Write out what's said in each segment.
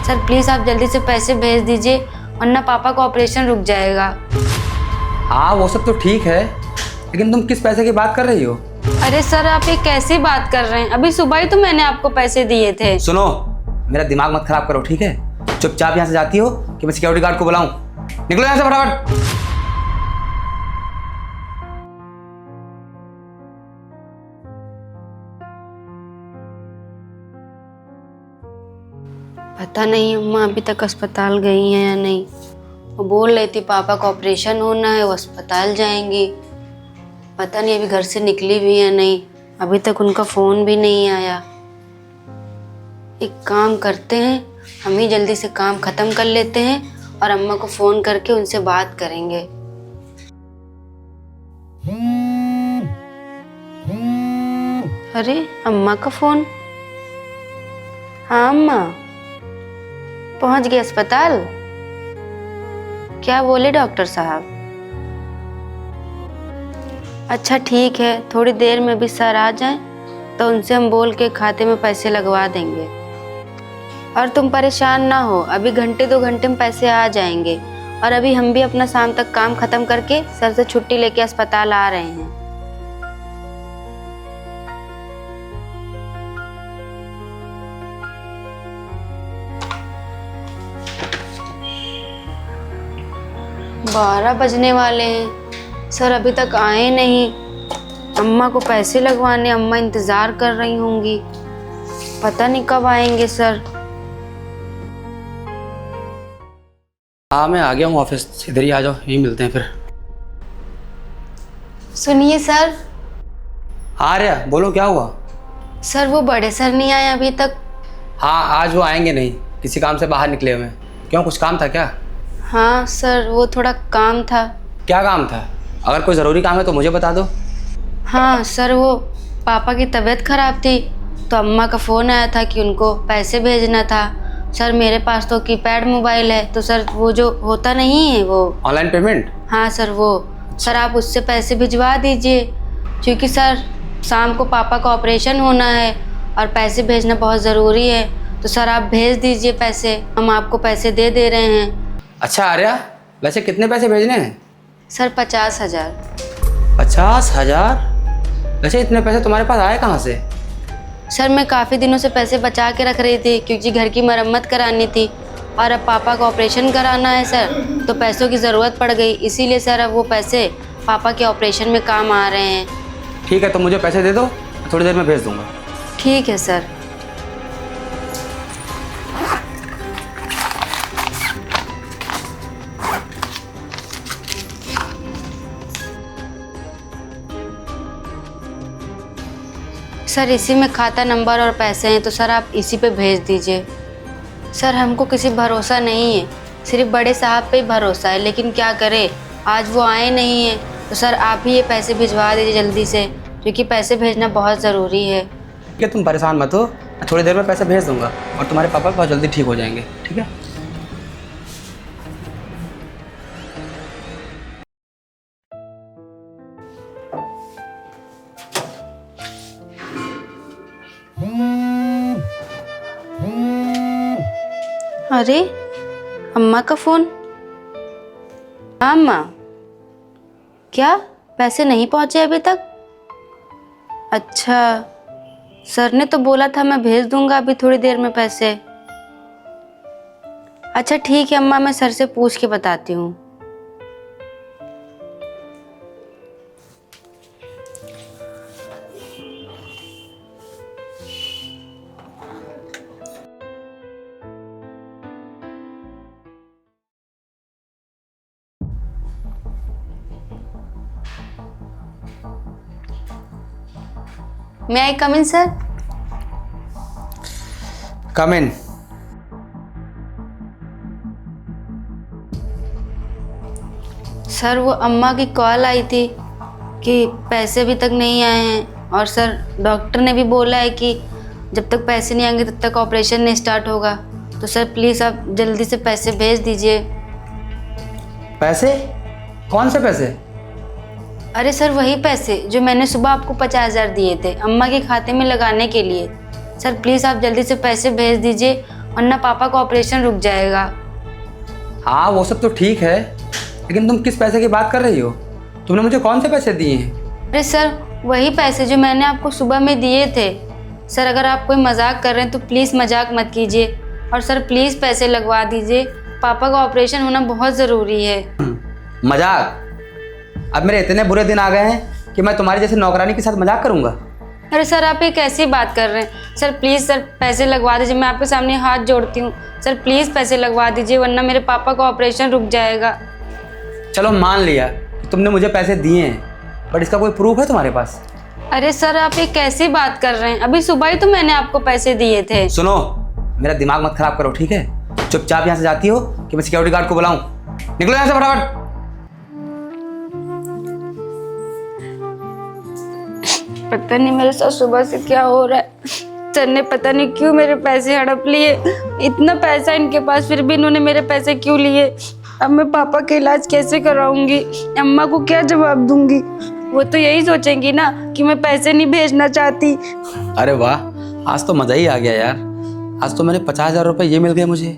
Sir please आप जल्दी से पैसे भेज दीजिए, वरना पापा का ऑपरेशन रुक जाएगा। हाँ वो सब तो ठीक है, लेकिन तुम किस पैसे की बात कर रही हो? अरे सर आप ये कैसी बात कर रहे हैं? अभी सुबह ही तो मैंने आपको पैसे दिए थे। सुनो, मेरा दिमाग मत खराब करो, ठीक है? चुपचाप यहाँ से जाती हो कि मैं सिक्योरिटी गार्ड को बुलाऊं? निकलो यहाँ से फटाफट। पता नहीं अम्मा अभी तक अस्पताल गई हैं या नहीं। वो बोल रही थी पापा का ऑपरेशन होना है, वो अस्पताल जाएंगी। पता नहीं अभी घर से निकली भी या नहीं, अभी तक उनका फ़ोन भी नहीं आया। एक काम करते हैं, हम ही जल्दी से काम ख़त्म कर लेते हैं और अम्मा को फ़ोन करके उनसे बात करेंगे। अरे अम्मा का फ़ोन। हाँ अम्मा, पहुंच गए अस्पताल? क्या बोले डॉक्टर साहब? अच्छा ठीक है, थोड़ी देर में भी सर आ जाएं तो उनसे हम बोल के खाते में पैसे लगवा देंगे। और तुम परेशान ना हो, अभी घंटे 2 घंटे में पैसे आ जाएंगे। और अभी हम भी अपना शाम तक काम खत्म करके सर से छुट्टी लेके अस्पताल आ रहे हैं। बारह बजने वाले हैं, सर अभी तक आए नहीं। अम्मा को पैसे लगवाने अम्मा इंतज़ार कर रही होंगी, पता नहीं कब आएंगे सर। हाँ मैं आ गया हूँ ऑफिस, इधर ही आ जाओ, यहीं मिलते हैं फिर। सुनिए सर। हाँ रिया बोलो, क्या हुआ? सर वो बड़े सर नहीं आए अभी तक। हाँ आज वो आएंगे नहीं, किसी काम से बाहर निकले हुए। क्यों, कुछ काम था क्या? हाँ सर वो थोड़ा काम था। क्या काम था? अगर कोई ज़रूरी काम है तो मुझे बता दो। हाँ सर वो पापा की तबीयत ख़राब थी तो अम्मा का फ़ोन आया था कि उनको पैसे भेजना था। सर मेरे पास तो कीपैड मोबाइल है, तो सर वो जो होता नहीं है वो ऑनलाइन पेमेंट। हाँ सर वो सर आप उससे पैसे भिजवा दीजिए, क्योंकि सर शाम को पापा का ऑपरेशन होना है और पैसे भेजना बहुत ज़रूरी है। तो सर आप भेज दीजिए पैसे, हम आपको पैसे दे दे रहे हैं। अच्छा आर्या, वैसे कितने पैसे भेजने हैं? सर 50,000। 50,000? वैसे इतने पैसे तुम्हारे पास आए कहाँ से? सर मैं काफ़ी दिनों से पैसे बचा के रख रही थी, क्योंकि घर की मरम्मत करानी थी और अब पापा का ऑपरेशन कराना है सर, तो पैसों की ज़रूरत पड़ गई, इसीलिए सर अब वो पैसे पापा के ऑपरेशन में काम आ रहे हैं। ठीक है, तो मुझे पैसे दे दो, थोड़ी देर में भेज दूंगा। ठीक है सर। सर इसी में खाता नंबर और पैसे हैं, तो सर आप इसी पे भेज दीजिए। सर हमको किसी भरोसा नहीं है, सिर्फ बड़े साहब पे ही भरोसा है, लेकिन क्या करें आज वो आए नहीं हैं। तो सर आप ही ये पैसे भिजवा दीजिए जल्दी से, क्योंकि पैसे भेजना बहुत ज़रूरी है। ठीक है, तुम परेशान मत हो, मैं थोड़ी देर में पैसे भेज दूंगा और तुम्हारे पापा बहुत जल्दी ठीक हो जाएंगे, ठीक है? अरे अम्मा का फ़ोन। हाँ अम्मा, क्या पैसे नहीं पहुँचे अभी तक? अच्छा, सर ने तो बोला था मैं भेज दूंगा अभी थोड़ी देर में पैसे। अच्छा ठीक है अम्मा, मैं सर से पूछ के बताती हूँ। May I come in, sir? Come in. Sir वो अम्मा की कॉल आई थी कि पैसे अभी तक नहीं आए हैं, और सर डॉक्टर ने भी बोला है कि जब तक पैसे नहीं आएंगे तब तक ऑपरेशन नहीं स्टार्ट होगा। तो सर प्लीज़ आप जल्दी से पैसे भेज दीजिए। पैसे? कौन से पैसे? अरे सर वही पैसे जो मैंने सुबह आपको 50,000 दिए थे अम्मा के खाते में लगाने के लिए। सर प्लीज़ आप जल्दी से पैसे भेज दीजिए, वरना पापा का ऑपरेशन रुक जाएगा। हाँ वो सब तो ठीक है, लेकिन तुम किस पैसे की बात कर रही हो? तुमने मुझे कौन से पैसे दिए हैं? अरे सर, वही पैसे जो मैंने आपको सुबह में दिए थे। सर अगर आप कोई मजाक कर रहे हैं तो प्लीज़ मजाक मत कीजिए, और सर प्लीज़ पैसे लगवा दीजिए, पापा का ऑपरेशन होना बहुत ज़रूरी है। मजाक? अब मेरे इतने बुरे दिन आ गए हैं कि मैं तुम्हारी जैसे नौकरानी के साथ मजाक करूंगा? अरे सर आप ये कैसी बात कर रहे हैं? सर प्लीज़ सर पैसे लगवा दीजिए, मैं आपके सामने हाथ जोड़ती हूँ। सर प्लीज़ पैसे लगवा दीजिए, वरना मेरे पापा का ऑपरेशन रुक जाएगा। चलो मान लिया कि तुमने मुझे पैसे दिए हैं, बट इसका कोई प्रूफ है तुम्हारे पास? अरे सर आप ये कैसी बात कर रहे हैं? अभी सुबह ही तो मैंने आपको पैसे दिए थे। सुनो, मेरा दिमाग मत खराब करो, ठीक है? चुपचाप यहाँ से जाती हो कि मैं सिक्योरिटी गार्ड को बुलाऊं? निकलो यहाँ से फटाफट। पता नहीं मेरे साथ सुबह से क्या हो रहा है। सर ने पता नहीं क्यों मेरे पैसे हड़प लिए। इतना पैसा इनके पास, फिर भी इन्होंने मेरे पैसे क्यों लिए? अब मैं पापा का इलाज कैसे कराऊंगी? अम्मा को क्या जवाब दूंगी? वो तो यही सोचेंगी ना कि मैं पैसे नहीं भेजना चाहती। अरे वाह, आज तो मज़ा ही आ गया यार। आज तो मेरे 50,000 रुपये ये मिल गए मुझे,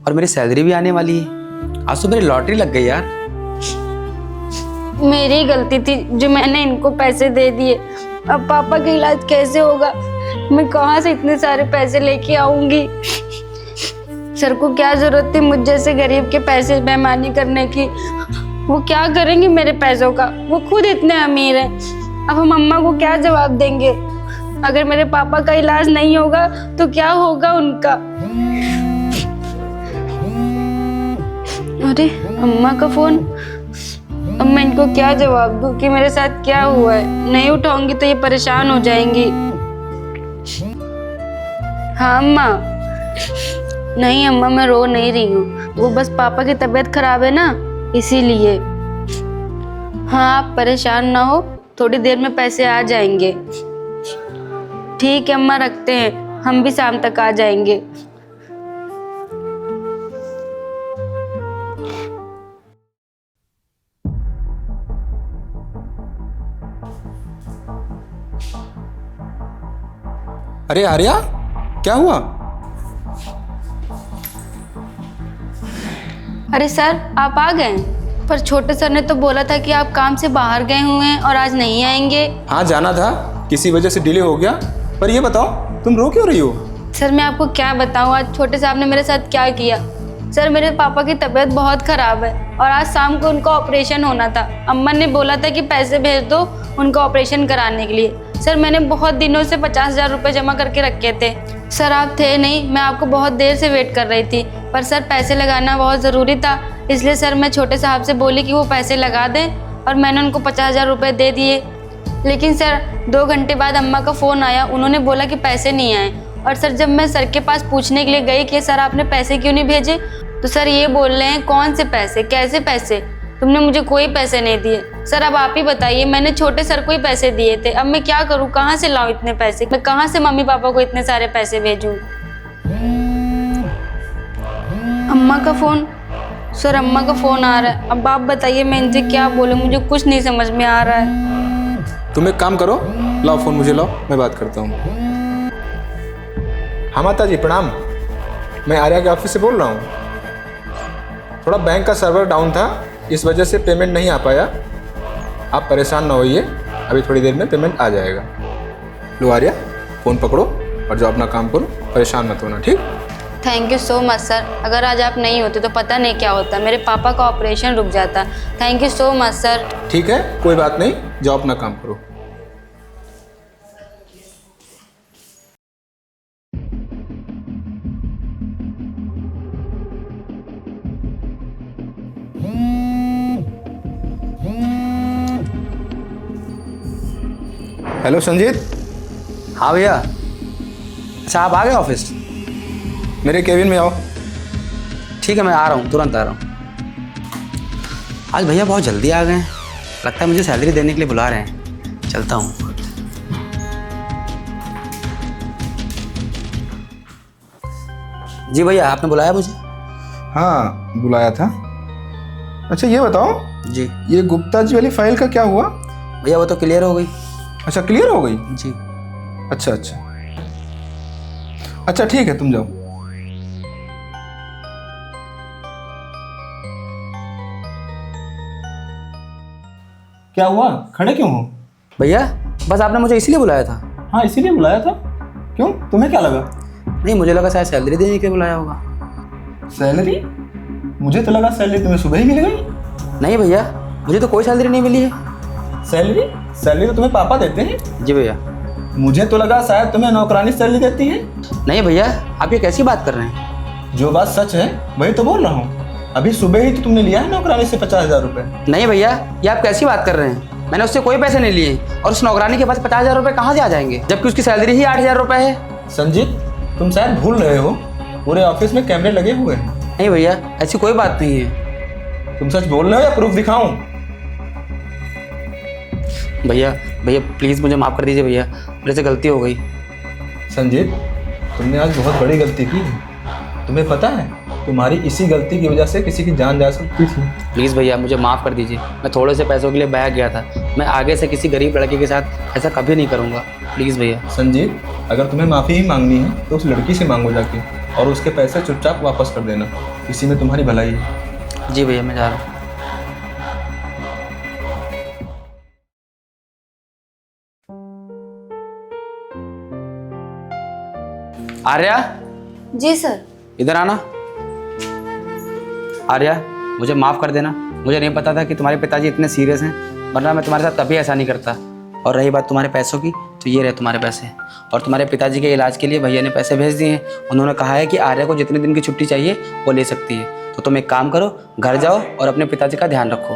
और मेरी सैलरी भी आने वाली है। आज तो मेरी लॉटरी लग गई यार। मेरी गलती थी जो मैंने इनको पैसे दे दिए। अब पापा का इलाज कैसे होगा? मैं कहाँ से इतने सारे पैसे लेके आऊंगी? सर को क्या जरूरत थी मुझ जैसे गरीब के पैसे बेईमानी करने की? वो क्या करेंगे मेरे पैसों का? वो खुद इतने अमीर हैं। अब हम अम्मा को क्या जवाब देंगे? अगर मेरे पापा का इलाज नहीं होगा तो क्या होगा उनका? अरे अम्मा का फोन। अब मैं इनको क्या जवाब दूं कि मेरे साथ क्या हुआ है? नहीं उठाऊंगी तो ये परेशान हो जाएंगी। हाँ अम्मा। नहीं अम्मा, मैं रो नहीं रही हूँ, वो बस पापा की तबीयत खराब है ना, इसीलिए। हाँ आप परेशान ना हो, थोड़ी देर में पैसे आ जाएंगे। ठीक है अम्मा, रखते हैं, हम भी शाम तक आ जाएंगे। अरे आर्या, क्या हुआ? अरे सर आप आ गए, पर छोटे सर ने तो बोला था कि आप काम से बाहर गए हुए हैं और आज नहीं आएंगे। हाँ जाना था, किसी वजह से डिले हो गया। पर ये बताओ, तुम रो क्यों रही हो? सर मैं आपको क्या बताऊं, आज छोटे साहब ने मेरे साथ क्या किया। सर मेरे पापा की तबीयत बहुत ख़राब है और आज शाम को उनका ऑपरेशन होना था। अम्मा ने बोला था कि पैसे भेज दो उनका ऑपरेशन कराने के लिए। सर मैंने बहुत दिनों से 50,000 रुपये जमा करके रखे थे। सर आप थे नहीं, मैं आपको बहुत देर से वेट कर रही थी, पर सर पैसे लगाना बहुत ज़रूरी था, इसलिए सर मैं छोटे साहब से बोली कि वो पैसे लगा दें और मैंने उनको 50,000 रुपये दे दिए। लेकिन सर 2 घंटे बाद अम्मा का फ़ोन आया, उन्होंने बोला कि पैसे नहीं आए। और सर जब मैं सर के पास पूछने के लिए गई कि सर आपने पैसे क्यों नहीं भेजे, तो सर ये बोल रहे हैं कौन से पैसे, कैसे पैसे, तुमने मुझे कोई पैसे नहीं दिए। सर अब आप ही बताइए, मैंने छोटे सर को ही पैसे दिए थे, अब मैं क्या करूं, कहाँ से लाऊं इतने पैसे? मैं कहाँ से मम्मी पापा को इतने सारे पैसे भेजूं? अम्मा का फ़ोन। सर अम्मा का फ़ोन आ रहा है, अब आप बताइए मैं इनसे क्या बोलूं, मुझे कुछ नहीं समझ में आ रहा है। तुम एक काम करो, लाओ फ़ोन मुझे लाओ, मैं बात करता हूँ। हाँ माता जी प्रणाम, मैं आर्या के ऑफिस से बोल रहा हूँ। थोड़ा बैंक का सर्वर डाउन था, इस वजह से पेमेंट नहीं आ पाया। आप परेशान ना होइए, अभी थोड़ी देर में पेमेंट आ जाएगा। लो आर्या, फ़ोन पकड़ो और जाओ अपना काम करो, परेशान मत होना, ठीक? Thank you so much sir, अगर आज आप नहीं होते तो पता नहीं क्या होता, मेरे पापा का ऑपरेशन रुक जाता। Thank you so much sir. ठीक है, कोई बात नहीं, जाओ अपना काम करो। हेलो संजीत। हाँ भैया। अच्छा आप आ गए ऑफिस? मेरे केबिन में आओ। ठीक है मैं आ रहा हूँ, तुरंत आ रहा हूँ। आज भैया बहुत जल्दी आ गए हैं, लगता है मुझे सैलरी देने के लिए बुला रहे हैं। चलता हूँ। जी भैया, आपने बुलाया मुझे? हाँ बुलाया था। अच्छा ये बताओ जी। ये गुप्ता जी वाली फाइल का क्या हुआ? भैया वो तो क्लियर हो गई। अच्छा क्लियर हो गई? जी। अच्छा अच्छा अच्छा ठीक है, तुम जाओ। क्या हुआ, खड़े क्यों हो? भैया बस आपने मुझे इसीलिए बुलाया था। हाँ इसीलिए बुलाया था। क्यों, तुम्हें क्या लगा? नहीं, मुझे लगा शायद सैलरी देने के लिए बुलाया होगा। सैलरी? मुझे तो लगा सैलरी तुम्हें सुबह ही मिल गई। नहीं भैया, मुझे तो कोई सैलरी नहीं मिली है। सैलरी? सैलरी तो तुम्हें पापा देते हैं। जी भैया। मुझे तो लगा शायद तुम्हें नौकरानी सैलरी देती है। नहीं भैया, आप ये कैसी बात कर रहे हैं? जो बात सच है वही तो बोल रहा हूँ। अभी सुबह ही तो तुमने लिया है नौकरानी से 50,000 रुपये। नहीं भैया, ये आप कैसी बात कर रहे हैं? मैंने उससे कोई पैसे नहीं लिए और उस नौकरानी के पास 50,000 रुपये कहाँ से आ जाएंगे, जबकि उसकी सैलरी ही 8,000 रुपये है। संजीत, तुम शायद भूल रहे हो, पूरे ऑफिस में कैमरे लगे हुए हैं। नहीं भैया, ऐसी कोई बात नहीं है। तुम सच बोल रहे हो या प्रूफ दिखाऊं? भैया भैया प्लीज़ मुझे माफ़ कर दीजिए भैया, मेरे से गलती हो गई। संजीत, तुमने आज बहुत बड़ी गलती की है। तुम्हें पता है तुम्हारी इसी गलती की वजह से किसी की जान जा सकती थी। प्लीज़ भैया मुझे माफ़ कर दीजिए, मैं थोड़े से पैसों के लिए बहक गया था। मैं आगे से किसी गरीब लड़के के साथ ऐसा कभी नहीं करूँगा, प्लीज़ भैया। संजीत, अगर तुम्हें माफ़ी ही मांगनी है तो उस लड़की से मांगो जाके, और उसके पैसे चुपचाप वापस कर देना। इसी में तुम्हारी भलाई है। जी भैया, मैं जा रहा हूँ। आर्या, जी सर। इधर आना। आर्या, मुझे माफ़ कर देना, मुझे नहीं पता था कि तुम्हारे पिताजी इतने सीरियस हैं, वरना मैं तुम्हारे साथ कभी ऐसा नहीं करता। और रही बात तुम्हारे पैसों की, तो ये रहे तुम्हारे पैसे। और तुम्हारे पिताजी के इलाज के लिए भैया ने पैसे भेज दिए हैं। उन्होंने कहा है कि आर्या को जितने दिन की छुट्टी चाहिए वो ले सकती है। तो तुम एक काम करो, घर जाओ और अपने पिताजी का ध्यान रखो।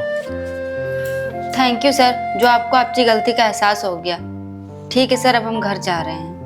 थैंक यू सर, जो आपको आपकी गलती का एहसास हो गया। ठीक है सर, अब हम घर जा रहे हैं।